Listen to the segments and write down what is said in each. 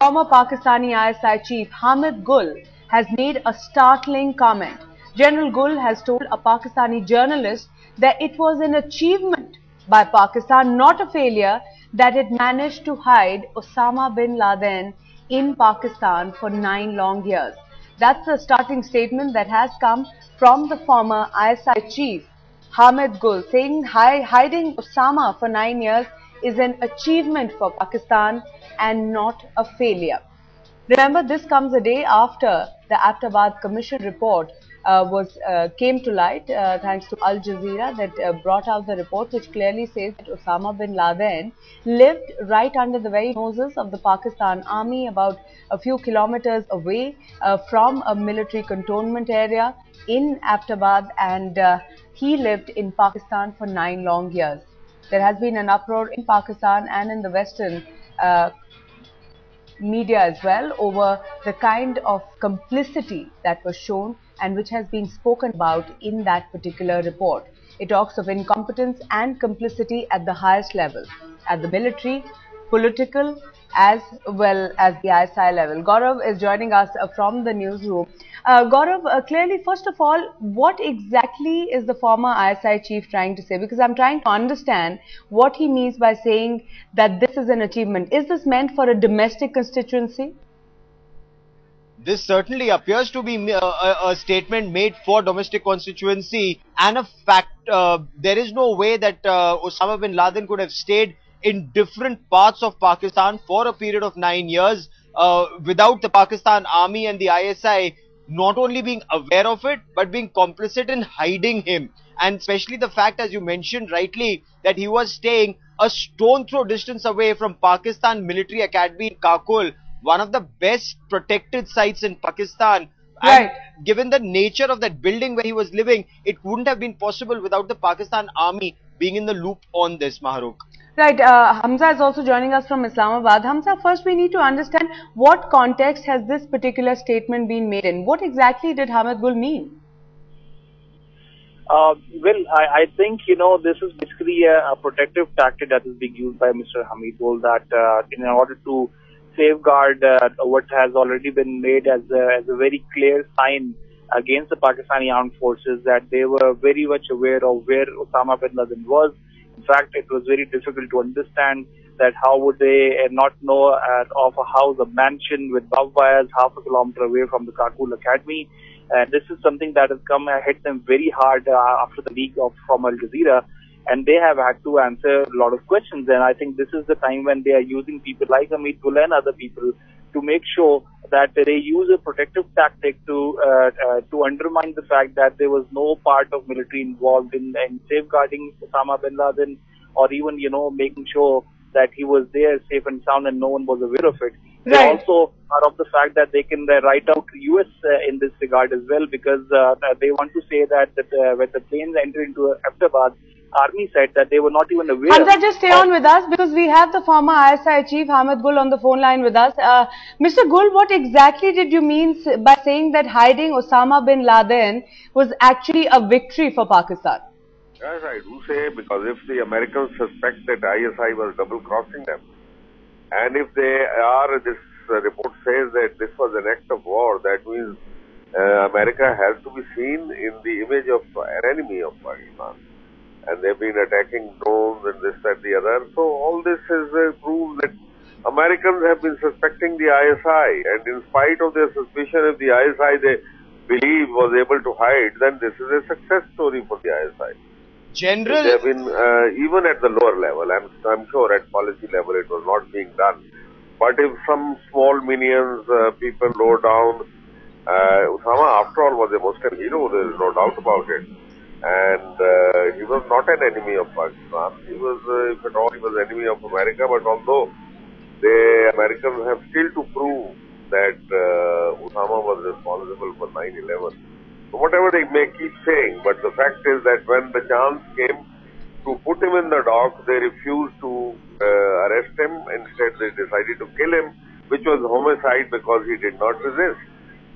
Former Pakistani ISI chief Hamid Gul has made a startling comment. General Gul has told a Pakistani journalist that it was an achievement by Pakistan, not a failure, that it managed to hide Osama bin Laden in Pakistan for 9 long years. That's the starting statement that has come from the former ISI chief Hamid Gul, saying hiding Osama for 9 years is an achievement for Pakistan and not a failure. Remember, this comes a day after the Aptabad Commission report came to light, thanks to Al Jazeera, that brought out the report, which clearly says that Osama bin Laden lived right under the very noses of the Pakistan army, about a few kilometers away from a military cantonment area in Aptabad, and he lived in Pakistan for 9 long years. There has been an uproar in Pakistan and in the Western media as well over the kind of complicity that was shown and which has been spoken about in that particular report. It talks of incompetence and complicity at the highest level, at the military, political, as well as the ISI level. Gaurav is joining us from the newsroom. Gaurav, clearly, first of all, what exactly is the former ISI chief trying to say? Because I'm trying to understand what he means by saying that this is an achievement. Is this meant for a domestic constituency? This certainly appears to be a statement made for domestic constituency, and a fact. There is no way that Osama bin Laden could have stayed in different parts of Pakistan for a period of 9 years without the Pakistan army and the ISI not only being aware of it, but being complicit in hiding him. And especially the fact, as you mentioned rightly, that he was staying a stone throw distance away from Pakistan Military Academy in Kakul, one of the best protected sites in Pakistan. Right. And given the nature of that building where he was living, it wouldn't have been possible without the Pakistan army being in the loop on this, Mahrukh. Right. Hamza is also joining us from Islamabad. Hamza, first we need to understand what context has this particular statement been made in. What exactly did Hamid Gul mean? Well, I think, this is basically a protective tactic that is being used by Mr. Hamid Gul, that in order to safeguard what has already been made as a very clear sign against the Pakistani armed forces, that they were very much aware of where Osama bin Laden was. In fact, it was very difficult to understand that how would they not know of a house, a mansion with barbed wires half a kilometer away from the Kakul Academy. This is something that has come hit them very hard after the leak from Al Jazeera, and they have had to answer a lot of questions. And I think this is the time when they are using people like Hamid Gul and other people to make sure that they use a protective tactic to undermine the fact that there was no part of military involved in safeguarding Osama bin Laden, or even, making sure that he was there safe and sound and no one was aware of it. Right. They also are of the fact that they can write out US in this regard as well, because they want to say that when the planes entered into Ahmedabad, army said that they were not even aware. Hamza, just stay on with us, because we have the former ISI chief Hamid Gul on the phone line with us. Mr. Gul, what exactly did you mean by saying that hiding Osama bin Laden was actually a victory for Pakistan? Yes, I do say, because if the Americans suspect that ISI was double-crossing them, and if they are, this report says that this was an act of war, that means America has to be seen in the image of an enemy of Pakistan. And they've been attacking drones and this, that, the other. So all this is proves that Americans have been suspecting the ISI, and in spite of their suspicion, if the ISI they believe was able to hide, then this is a success story for the ISI. General, they have been even at the lower level. I'm sure at policy level it was not being done. But if some small minions, people low down, Osama after all was a Muslim hero. There is no doubt about it. And he was not an enemy of Pakistan. He was, if at all, he was enemy of America. But although the Americans have still to prove that Osama was responsible for 9/11, so whatever they may keep saying, but the fact is that when the chance came to put him in the dock, they refused to arrest him. Instead, they decided to kill him, which was homicide because he did not resist.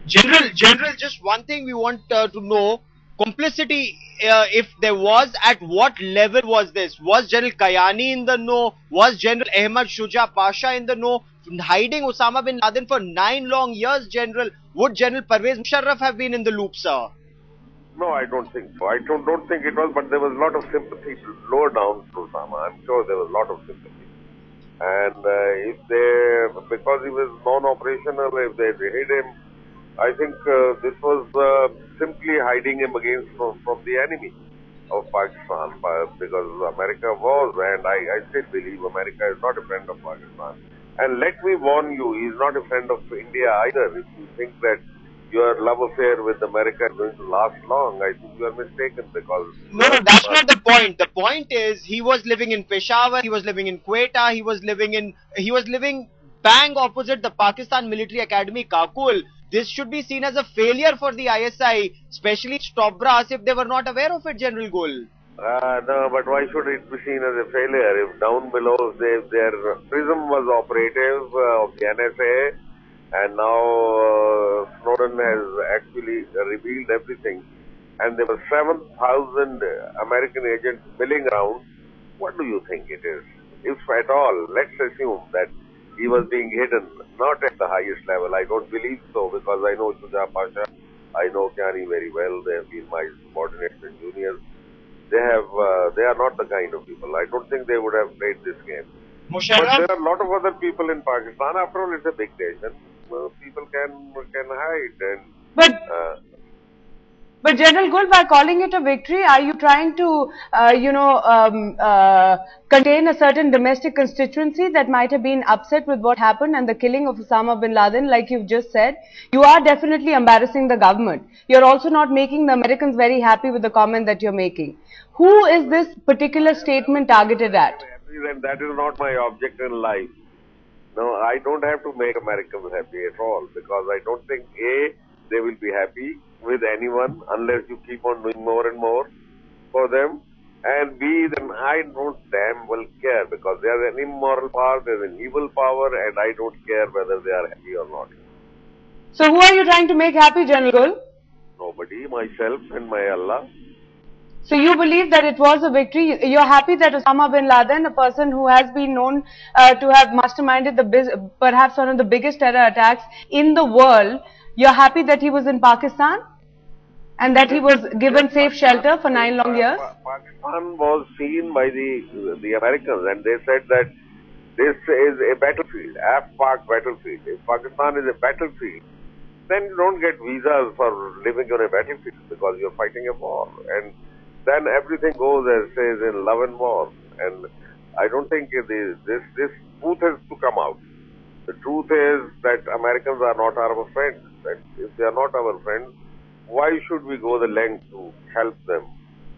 General, just one thing we want to know. Complicity, if there was, at what level was this? Was General Kayani in the know? Was General Ahmad Shuja Pasha in the know? hiding Osama bin Laden for 9 long years, General. Would General Pervez Musharraf have been in the loop, sir? No, I don't think so. I don't think it was, but there was a lot of sympathy lower down to Osama. I'm sure there was a lot of sympathy. And if they, because he was non-operational, if they hid him, I think this was simply hiding him against from the enemy of Pakistan, because America was, and I still believe America is not a friend of Pakistan. And let me warn you, he is not a friend of India either. If you think that your love affair with America is going to last long, I think you are mistaken, because... No, that's not the point. The point is, he was living in Peshawar, he was living in Quetta, he was living bang opposite the Pakistan Military Academy, Kakul. This should be seen as a failure for the ISI, especially top brass, if they were not aware of it, General Gul. No, but why should it be seen as a failure? If down below their prism was operative of the NSA, and now Snowden has actually revealed everything, and there were 7,000 American agents milling around, what do you think it is? If at all, let's assume that he was being hidden, not at the highest level. I don't believe so, because I know Shuja Pasha, I know Kiani very well. They have been my subordinates and juniors. They are not the kind of people. I don't think they would have played this game. Musharraf? But there are a lot of other people in Pakistan. After all, it's a big nation. People can hide. And, But General Gul, by calling it a victory, are you trying to, contain a certain domestic constituency that might have been upset with what happened and the killing of Osama bin Laden, like you've just said? You are definitely embarrassing the government. You're also not making the Americans very happy with the comment that you're making. Who is this particular statement targeted at? and that is not my object in life. No, I don't have to make Americans happy at all, because I don't think A, they will be happy with anyone unless you keep on doing more and more for them, and B, then I don't damn well care, because they are an immoral power, they are an evil power, and I don't care whether they are happy or not. So who are you trying to make happy, General Gul? Nobody, myself and my Allah. So you believe that it was a victory? You're happy that Osama bin Laden, a person who has been known to have masterminded perhaps one of the biggest terror attacks in the world, you're happy that he was in Pakistan and that he was given safe shelter for 9 long years? Pakistan was seen by the Americans, and they said that this is a battlefield, Af-Pak battlefield. If Pakistan is a battlefield, then you don't get visas for living on a battlefield, because you're fighting a war. And then everything goes as says in love and war. And I don't think this truth has to come out. The truth is that Americans are not our friends. That if they are not our friends, why should we go the length to help them?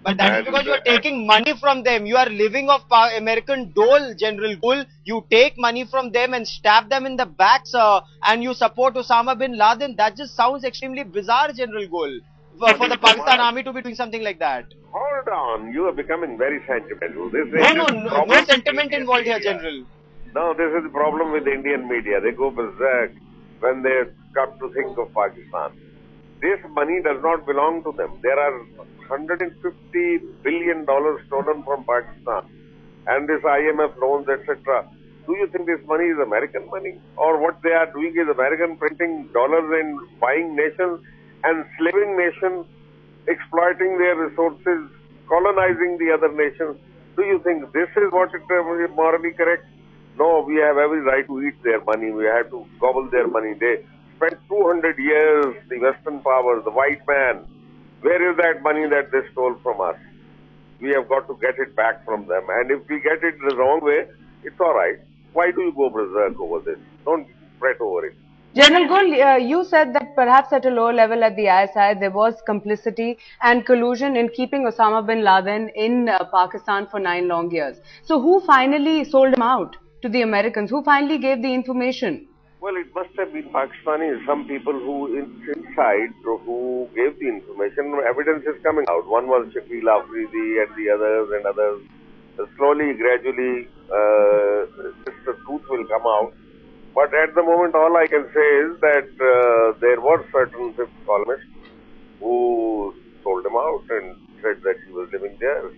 But that is because you are taking money from them. You are living off American dole, General Gul. You take money from them and stab them in the back, sir, and you support Osama bin Laden. That just sounds extremely bizarre, General Gul, for the Pakistan army to be doing something like that. Hold on, you are becoming very sentimental. No sentiment involved here, General. No, this is the problem with the Indian media. They go berserk when they come to think of Pakistan. This money does not belong to them. There are $150 billion stolen from Pakistan, and this IMF loans, etc. Do you think this money is American money? Or what they are doing is American printing dollars and buying nations, enslaving nations, exploiting their resources, colonizing the other nations? Do you think this is what is morally correct? No, we have every right to eat their money. We have to gobble their money. They spent 200 years, the Western powers, the white man. Where is that money that they stole from us? We have got to get it back from them. And if we get it the wrong way, it's all right. Why do you go berserk over this? Don't fret over it. General Gul, you said that perhaps at a lower level at the ISI there was complicity and collusion in keeping Osama bin Laden in Pakistan for 9 long years. So who finally sold him out to the Americans? Who finally gave the information? Well, it must have been Pakistanis, some people who inside who gave the information. Evidence is coming out. One was Shakil Afridi and the others. Slowly, gradually, the truth will come out. But at the moment, all I can say is that there were certain fifth columnists who sold him out and said that he was living there.